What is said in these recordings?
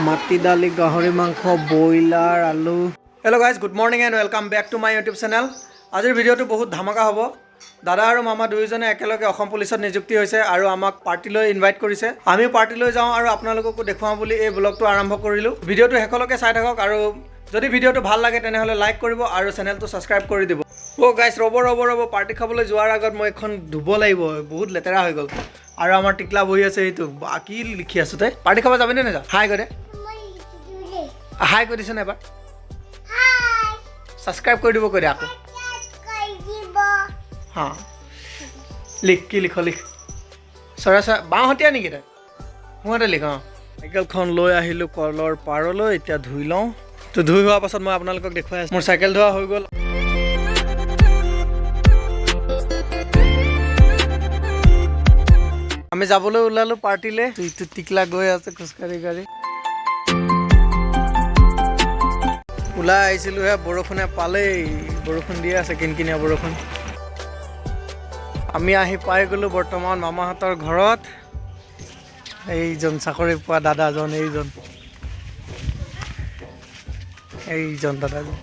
মাটি দালি গাহৰি মাংস বইলাৰ আলু hello' guys good morning and welcome back to my YouTube channel. আজিৰ ভিডিঅ'টো বহুত ধামাকা হ'ব। দাদা আৰু মামা দুয়োজনে একেলগে অসম পুলিচত নিযুক্তি হৈছে আৰু আমাক পাৰ্টিলৈ ইনভাইট কৰিছে। আমিও পাৰ্টিলৈ যাওঁ আৰু আপোনালোককো দেখুৱাওঁ বুলি এই ব্লগটো আৰম্ভ কৰিলোঁ। ভিডিঅ'টো শেষলৈকে চাই থাকক আৰু যদি ভিডিঅ'টো ভাল লাগে তেনেহ'লে লাইক কৰিব আৰু চেনেলটো ছাবস্ক্ৰাইব কৰি দিব। অ' গাইজ ৰ'ব পাৰ্টি খাবলৈ যোৱাৰ আগত মই এখন ধুব লাগিব, বহুত লেতেৰা হৈ গ'ল। আৰু আমাৰ টিকলা বহি আছে, এইটো বাকী লিখি আছো তই পাৰ্টি খাব যাবিনে নাযাওঁ? হাই কৰে হাই কৰি দিছে নে এবাৰ? ছাবস্ক্ৰাইব কৰি দিব কৈ দে আকৌ। হা লিখ কি লিখ চৰা বাওঁহতীয়া নেকি তই? সোঁহতে লিখ। অঁ চাইকেলখন লৈ আহিলোঁ কলৰ পাৰলৈ, এতিয়া ধুই লওঁ। তো ধুই হোৱাৰ পাছত মই আপোনালোকক দেখুৱাই আছোঁ। মোৰ চাইকেল ধোৱা হৈ গ'ল। আমি যাবলৈ ওলালোঁ পাৰ্টিলৈ। ইটো টিকলা গৈ আছে খোজকাঢ়ি গাড়ী। ওলাই আহিছিলোঁহে, বৰষুণে পালেই। বৰষুণ দিয়ে আছে, কিনকিনীয়া বৰষুণ। আমি আহি পাই গ'লোঁ বৰ্তমান মামাহঁতৰ ঘৰত। এইজন চাকৰি পোৱা দাদাজন, এইজন দাদাজন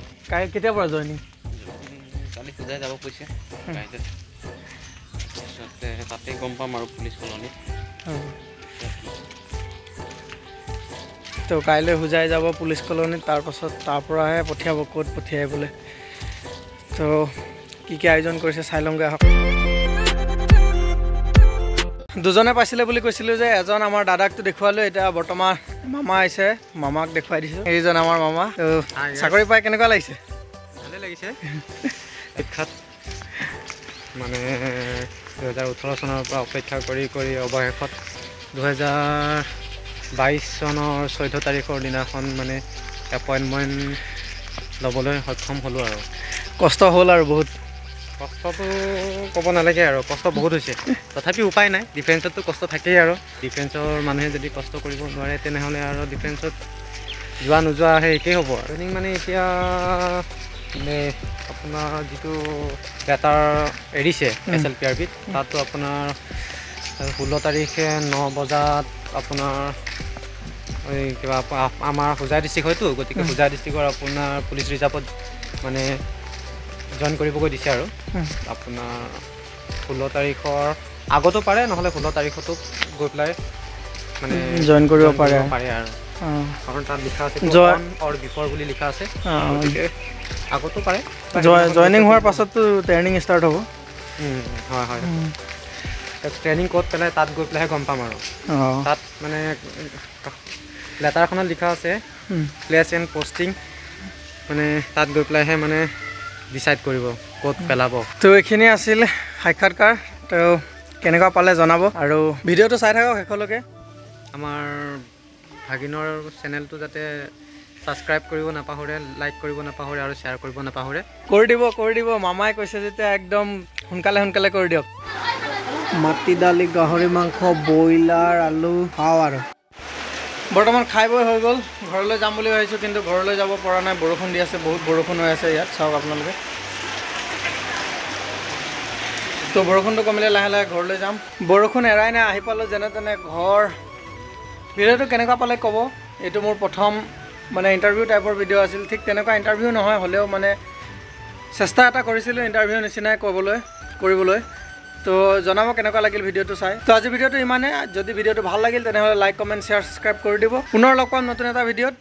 কেতিয়াৰ পৰা জইনিং? কালি পূজাই যাব কৈছে, তাতে গম পাম আৰু পুলিচ কলনীত। তো কাইলৈ হোজাই যাব পুলিচ কলনীত, তাৰপাছত তাৰ পৰাহে পঠিয়াব, ক'ত পঠিয়াই বোলে। তো কি আয়োজন কৰিছে চাই লওঁগৈ আহক। দুজনে পাইছিলে বুলি কৈছিলোঁ যে, এজন আমাৰ দাদাকটো দেখুৱালোঁ, এতিয়া বৰ্তমান মামা আহিছে, মামাক দেখুৱাই দিছোঁ। এইজন আমাৰ মামা। তো চাকৰি পাই কেনেকুৱা লাগিছে? ভালেই লাগিছে। শিক্ষাত মানে 2018 চনৰ পৰা অপেক্ষা কৰি অৱশেষত 2022 চনৰ 14 তাৰিখৰ দিনাখন মানে এপইণ্টমেণ্ট ল'বলৈ সক্ষম হ'লোঁ। আৰু কষ্ট হ'ল আৰু বহুত। কষ্টটো ক'ব নালাগে আৰু, কষ্ট বহুত হৈছে। তথাপি উপায় নাই, ডিফেন্সততো কষ্ট থাকেই। আৰু ডিফেন্সৰ মানুহে যদি কষ্ট কৰিব নোৱাৰে তেনেহ'লে আৰু ডিফেন্সত যোৱা নোযোৱা সেই একেই হ'ব। ট্ৰেইনিং মানে এতিয়া মানে আপোনাৰ যিটো লেটাৰ এৰিছে SLPRBত, তাতো আপোনাৰ 16 তাৰিখে 9 বজাত আপোনাৰ এই কিবা আমাৰ হোজাই ডিষ্ট্ৰিক্ট হয়তো, গতিকে হোজাই ডিষ্ট্ৰিক্টৰ আপোনাৰ পুলিচ ৰিজাৰ্ভত মানে জইন কৰিবগৈ দিছে। আৰু আপোনাৰ 16 তাৰিখৰ আগতো পাৰে, নহ'লে 16 তাৰিখতো গৈ পেলাই মানে জইন কৰিব পাৰে আৰু কাৰণ তাত লিখা আছে অন অৰ বিফৰ বুলি লিখা আছে, গতিকে আগতো পাৰে। জইনিং হোৱাৰ পাছততো ট্ৰেইনিং ষ্টাৰ্ট হ'ব। হয় ট্ৰেইনিং ক'ত পেলাই তাত গৈ পেলাইহে গম পাম। আৰু তাত মানে লেটাৰখনত লিখা আছে প্লেচ এণ্ড পষ্টিং, মানে তাত গৈ পেলাইহে মানে ডিচাইড কৰিব ক'ত পেলাব। তো এইখিনি আছিল সাক্ষাৎকাৰ। তো কেনেকুৱা পালে জনাব আৰু ভিডিঅ'টো চাই থাকক শেষলৈকে। আমাৰ ভাগিনৰ চেনেলটো যাতে ছাবস্ক্ৰাইব কৰিব নাপাহৰে, লাইক কৰিব নাপাহৰে আৰু শ্বেয়াৰ কৰিব নাপাহৰে। কৰি দিব মামাই কৈছে যেতিয়া একদম সোনকালে কৰি দিয়ক। মাটি দালি গাহৰি মাংস বইলাৰ আলু খাওঁ আৰু বৰ্তমান খাই বৈ হৈ গ'ল। ঘৰলৈ যাম বুলি ভাবিছোঁ, কিন্তু ঘৰলৈ যাব পৰা নাই, বৰষুণ দি আছে, বহুত বৰষুণ হৈ আছে ইয়াত। চাওক আপোনালোকে। তো বৰষুণটো কমিলে লাহে লাহে ঘৰলৈ যাম। বৰষুণ এৰাই নাই, আহি পালোঁ যেনে তেনে ঘৰ। ভিডিঅ'টো কেনেকুৱা পালে ক'ব। এইটো মোৰ প্ৰথম মানে ইণ্টাৰভিউ টাইপৰ ভিডিঅ' আছিল। ঠিক তেনেকুৱা ইণ্টাৰভিউ নহয়, হ'লেও মানে চেষ্টা এটা কৰিছিলোঁ ইণ্টাৰভিউ নিচিনাই কৰিবলৈ। তো জনাব কেনেকুৱা লাগিল ভিডিঅ'টো চাই। তো আজি ভিডিঅ'টো ইমানে। যদি ভিডিঅ'টো ভাল লাগিল তেনেহ'লে লাইক কমেণ্ট শ্বেয়াৰ ছাবস্ক্ৰাইব কৰি দিব। পুনৰ লগ পাম নতুন এটা ভিডিঅ'ত।